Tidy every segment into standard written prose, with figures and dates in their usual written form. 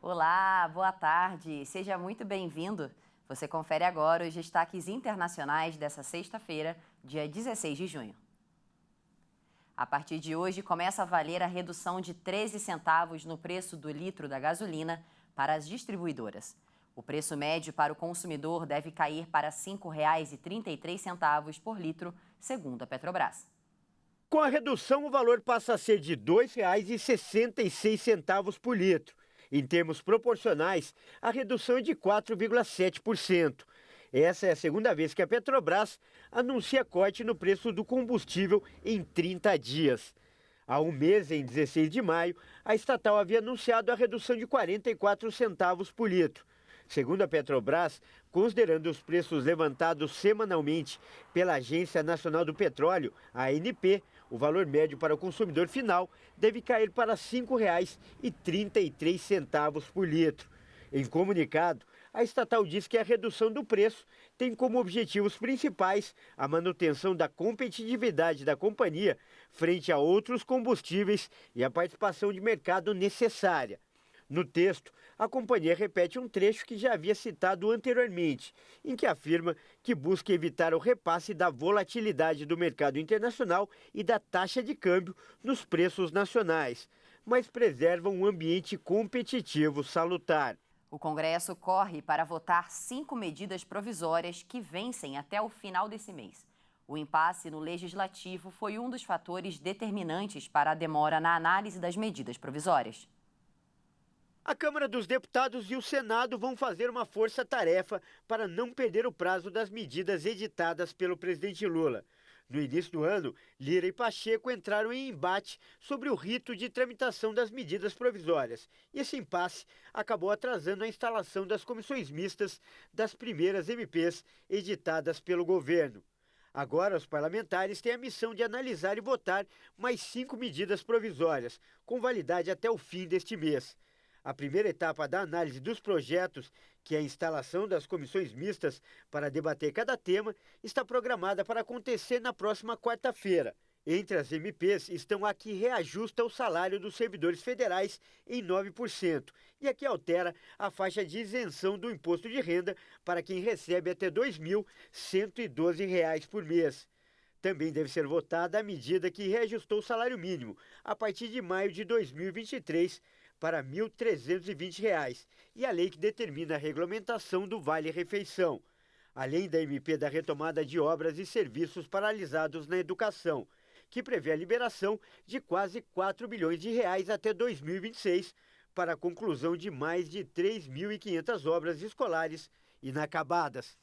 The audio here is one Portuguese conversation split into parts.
Olá, boa tarde. Seja muito bem-vindo. Você confere agora os destaques internacionais dessa sexta-feira, dia 16 de junho. A partir de hoje, começa a valer a redução de 13 centavos no preço do litro da gasolina para as distribuidoras. O preço médio para o consumidor deve cair para R$ 5,33 por litro, segundo a Petrobras. Com a redução, o valor passa a ser de R$ 2,66 por litro. Em termos proporcionais, a redução é de 4,7%. Essa é a segunda vez que a Petrobras anuncia corte no preço do combustível em 30 dias. Há um mês, em 16 de maio, a estatal havia anunciado a redução de 44 centavos por litro. Segundo a Petrobras, considerando os preços levantados semanalmente pela Agência Nacional do Petróleo, a ANP, o valor médio para o consumidor final deve cair para R$ 5,33 por litro. Em comunicado, a estatal diz que a redução do preço tem como objetivos principais a manutenção da competitividade da companhia frente a outros combustíveis e a participação de mercado necessária. No texto, a companhia repete um trecho que já havia citado anteriormente, em que afirma que busca evitar o repasse da volatilidade do mercado internacional e da taxa de câmbio nos preços nacionais, mas preserva um ambiente competitivo salutar. O Congresso corre para votar 5 medidas provisórias que vencem até o final desse mês. O impasse no Legislativo foi um dos fatores determinantes para a demora na análise das medidas provisórias. A Câmara dos Deputados e o Senado vão fazer uma força-tarefa para não perder o prazo das medidas editadas pelo presidente Lula. No início do ano, Lira e Pacheco entraram em embate sobre o rito de tramitação das medidas provisórias. E esse impasse acabou atrasando a instalação das comissões mistas das primeiras MPs editadas pelo governo. Agora, os parlamentares têm a missão de analisar e votar mais 5 medidas provisórias, com validade até o fim deste mês. A primeira etapa da análise dos projetos, que é a instalação das comissões mistas para debater cada tema, está programada para acontecer na próxima quarta-feira. Entre as MPs estão a que reajusta o salário dos servidores federais em 9% e a que altera a faixa de isenção do imposto de renda para quem recebe até R$ 2.112 por mês. Também deve ser votada a medida que reajustou o salário mínimo a partir de maio de 2023 para R$ 1.320 e a lei que determina a regulamentação do Vale-Refeição, além da MP da retomada de obras e serviços paralisados na educação, que prevê a liberação de quase R$ 4 bilhões até 2026 para a conclusão de mais de 3.500 obras escolares inacabadas.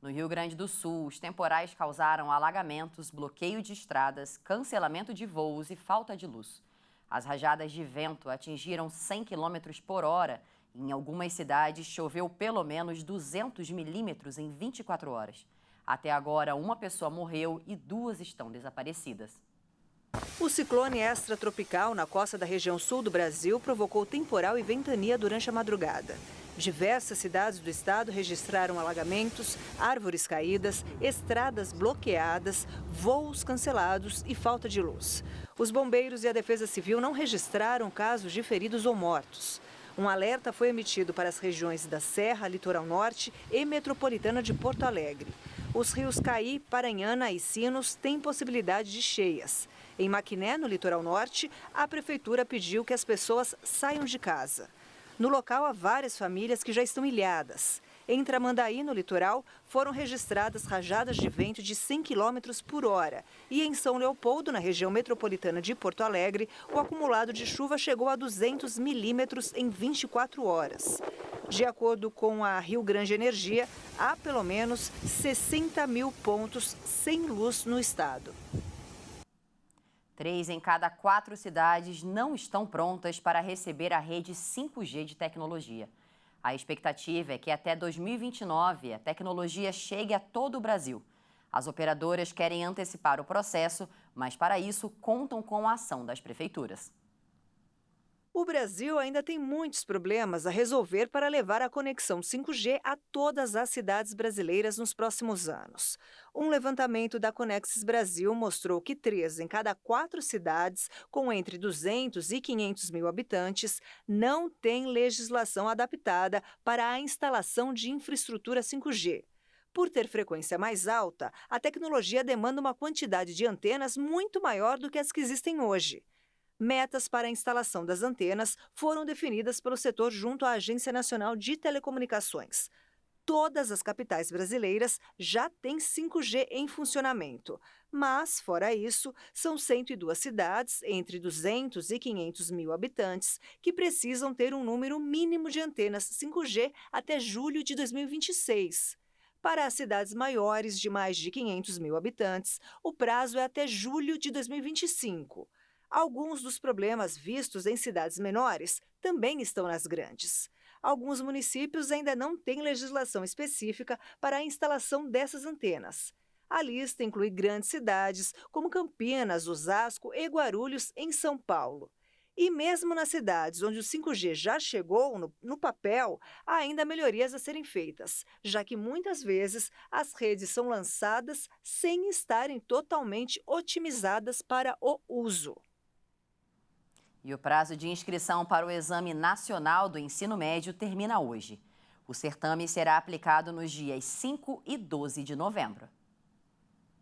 No Rio Grande do Sul, os temporais causaram alagamentos, bloqueio de estradas, cancelamento de voos e falta de luz. As rajadas de vento atingiram 100 km por hora e em algumas cidades choveu pelo menos 200 milímetros em 24 horas. Até agora, uma pessoa morreu e 2 estão desaparecidas. O ciclone extratropical na costa da região sul do Brasil provocou temporal e ventania durante a madrugada. Diversas cidades do estado registraram alagamentos, árvores caídas, estradas bloqueadas, voos cancelados e falta de luz. Os bombeiros e a Defesa Civil não registraram casos de feridos ou mortos. Um alerta foi emitido para as regiões da Serra, Litoral Norte e Metropolitana de Porto Alegre. Os rios Caí, Paranhana e Sinos têm possibilidade de cheias. Em Maquiné, no Litoral Norte, a prefeitura pediu que as pessoas saiam de casa. No local, há várias famílias que já estão ilhadas. Em Tramandaí, no litoral, foram registradas rajadas de vento de 100 km por hora. E em São Leopoldo, na região metropolitana de Porto Alegre, o acumulado de chuva chegou a 200 milímetros em 24 horas. De acordo com a Rio Grande Energia, há pelo menos 60 mil pontos sem luz no estado. 3 em cada 4 cidades não estão prontas para receber a rede 5G de tecnologia. A expectativa é que até 2029 a tecnologia chegue a todo o Brasil. As operadoras querem antecipar o processo, mas para isso contam com a ação das prefeituras. O Brasil ainda tem muitos problemas a resolver para levar a conexão 5G a todas as cidades brasileiras nos próximos anos. Um levantamento da Conexis Brasil mostrou que 3 em cada 4 cidades, com entre 200 e 500 mil habitantes, não têm legislação adaptada para a instalação de infraestrutura 5G. Por ter frequência mais alta, a tecnologia demanda uma quantidade de antenas muito maior do que as que existem hoje. Metas para a instalação das antenas foram definidas pelo setor junto à Agência Nacional de Telecomunicações. Todas as capitais brasileiras já têm 5G em funcionamento, mas, fora isso, são 102 cidades, entre 200 e 500 mil habitantes, que precisam ter um número mínimo de antenas 5G até julho de 2026. Para as cidades maiores de mais de 500 mil habitantes, o prazo é até julho de 2025. Alguns dos problemas vistos em cidades menores também estão nas grandes. Alguns municípios ainda não têm legislação específica para a instalação dessas antenas. A lista inclui grandes cidades como Campinas, Osasco e Guarulhos, em São Paulo. E mesmo nas cidades onde o 5G já chegou no papel, há ainda melhorias a serem feitas, já que muitas vezes as redes são lançadas sem estarem totalmente otimizadas para o uso. E o prazo de inscrição para o Exame Nacional do Ensino Médio termina hoje. O certame será aplicado nos dias 5 e 12 de novembro.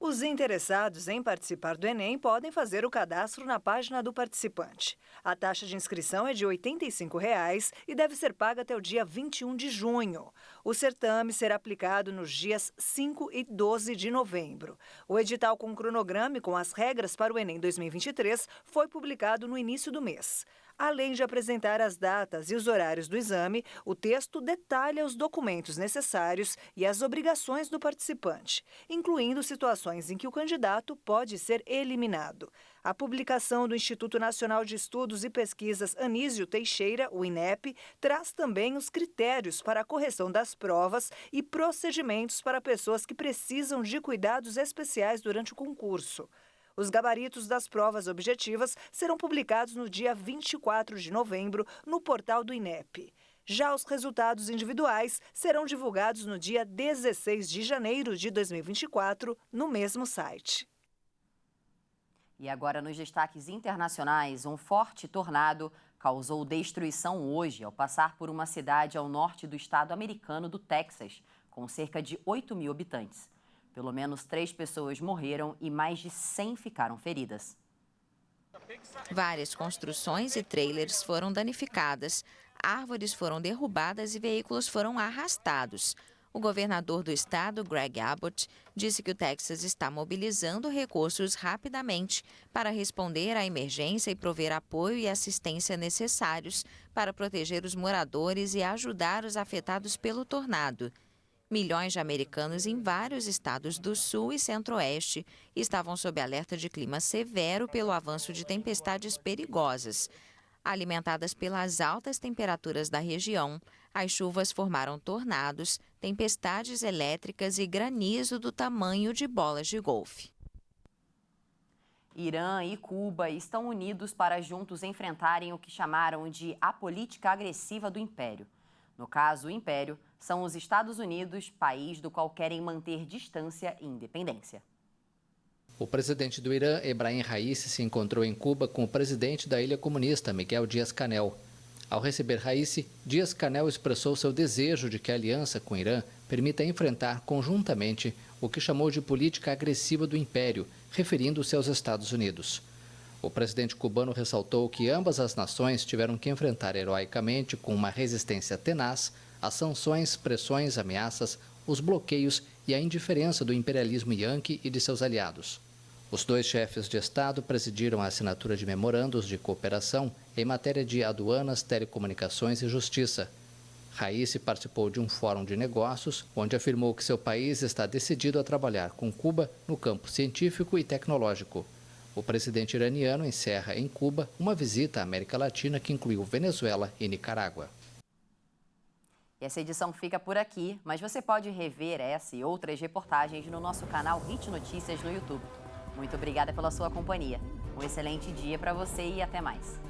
Os interessados em participar do Enem podem fazer o cadastro na página do participante. A taxa de inscrição é de R$ 85,00 e deve ser paga até o dia 21 de junho. O certame será aplicado nos dias 5 e 12 de novembro. O edital com cronograma e com as regras para o Enem 2023 foi publicado no início do mês. Além de apresentar as datas e os horários do exame, o texto detalha os documentos necessários e as obrigações do participante, incluindo situações em que o candidato pode ser eliminado. A publicação do Instituto Nacional de Estudos e Pesquisas Anísio Teixeira, o INEP, traz também os critérios para a correção das provas e procedimentos para pessoas que precisam de cuidados especiais durante o concurso. Os gabaritos das provas objetivas serão publicados no dia 24 de novembro no portal do INEP. Já os resultados individuais serão divulgados no dia 16 de janeiro de 2024, no mesmo site. E agora, nos destaques internacionais, um forte tornado causou destruição hoje ao passar por uma cidade ao norte do estado americano do Texas, com cerca de 8 mil habitantes. Pelo menos 3 pessoas morreram e mais de 100 ficaram feridas. Várias construções e trailers foram danificadas, árvores foram derrubadas e veículos foram arrastados. O governador do estado, Greg Abbott, disse que o Texas está mobilizando recursos rapidamente para responder à emergência e prover apoio e assistência necessários para proteger os moradores e ajudar os afetados pelo tornado. Milhões de americanos em vários estados do sul e centro-oeste estavam sob alerta de clima severo pelo avanço de tempestades perigosas. Alimentadas pelas altas temperaturas da região, as chuvas formaram tornados, tempestades elétricas e granizo do tamanho de bolas de golfe. Irã e Cuba estão unidos para juntos enfrentarem o que chamaram de a política agressiva do Império. No caso, o Império são os Estados Unidos, país do qual querem manter distância e independência. O presidente do Irã, Ebrahim Raisi, se encontrou em Cuba com o presidente da ilha comunista, Miguel Díaz-Canel. Ao receber Raisi, Díaz-Canel expressou seu desejo de que a aliança com o Irã permita enfrentar conjuntamente o que chamou de política agressiva do Império, referindo-se aos Estados Unidos. O presidente cubano ressaltou que ambas as nações tiveram que enfrentar heroicamente, com uma resistência tenaz, as sanções, pressões, ameaças, os bloqueios e a indiferença do imperialismo yanqui e de seus aliados. Os dois chefes de Estado presidiram a assinatura de memorandos de cooperação em matéria de aduanas, telecomunicações e justiça. Raisi participou de um fórum de negócios, onde afirmou que seu país está decidido a trabalhar com Cuba no campo científico e tecnológico. O presidente iraniano encerra em Cuba uma visita à América Latina que incluiu Venezuela e Nicarágua. E essa edição fica por aqui, mas você pode rever essa e outras reportagens no nosso canal Hit Notícias no YouTube. Muito obrigada pela sua companhia. Um excelente dia para você e até mais.